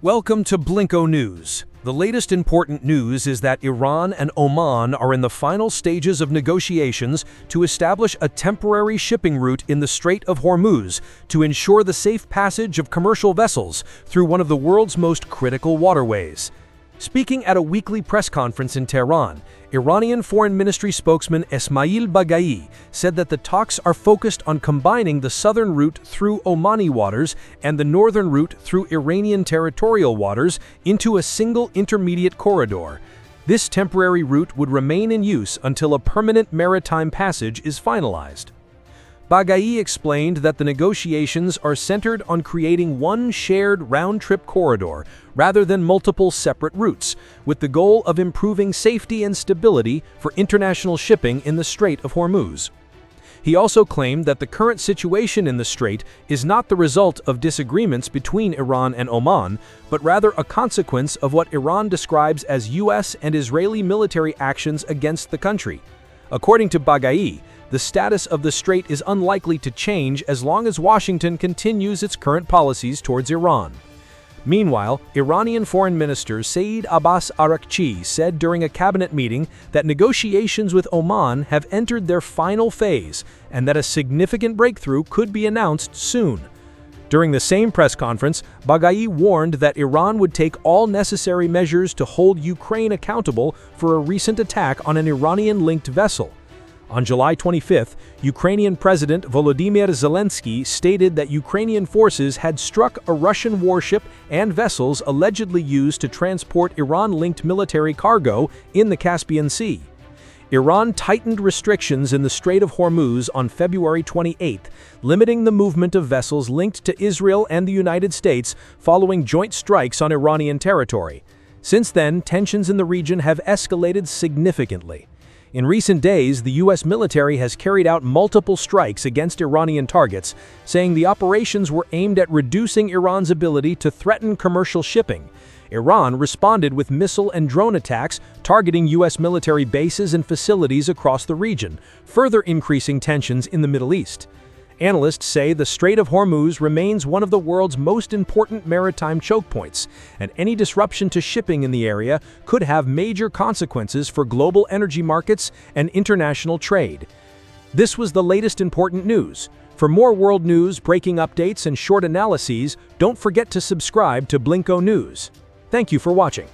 Welcome to Blinko News. The latest important news is that Iran and Oman are in the final stages of negotiations to establish a temporary shipping route in the Strait of Hormuz to ensure the safe passage of commercial vessels through one of the world's most critical waterways. Speaking at a weekly press conference in Tehran, Iranian Foreign Ministry spokesman Esmail Baghai said that the talks are focused on combining the southern route through Omani waters and the northern route through Iranian territorial waters into a single intermediate corridor. This temporary route would remain in use until a permanent maritime passage is finalized. Baghai explained that the negotiations are centered on creating one shared round-trip corridor rather than multiple separate routes, with the goal of improving safety and stability for international shipping in the Strait of Hormuz. He also claimed that the current situation in the strait is not the result of disagreements between Iran and Oman, but rather a consequence of what Iran describes as U.S. and Israeli military actions against the country. According to Baghai, the status of the strait is unlikely to change as long as Washington continues its current policies towards Iran. Meanwhile, Iranian Foreign Minister Saeed Abbas Araghchi said during a cabinet meeting that negotiations with Oman have entered their final phase and that a significant breakthrough could be announced soon. During the same press conference, Baghai warned that Iran would take all necessary measures to hold Ukraine accountable for a recent attack on an Iranian-linked vessel. On July 25th, Ukrainian President Volodymyr Zelensky stated that Ukrainian forces had struck a Russian warship and vessels allegedly used to transport Iran-linked military cargo in the Caspian Sea. Iran tightened restrictions in the Strait of Hormuz on February 28th, limiting the movement of vessels linked to Israel and the United States following joint strikes on Iranian territory. Since then, tensions in the region have escalated significantly. In recent days, the U.S. military has carried out multiple strikes against Iranian targets, saying the operations were aimed at reducing Iran's ability to threaten commercial shipping. Iran responded with missile and drone attacks targeting U.S. military bases and facilities across the region, further increasing tensions in the Middle East. Analysts say the Strait of Hormuz remains one of the world's most important maritime choke points, and any disruption to shipping in the area could have major consequences for global energy markets and international trade. This was the latest important news. For more world news, breaking updates, and short analyses, don't forget to subscribe to Blinko News. Thank you for watching.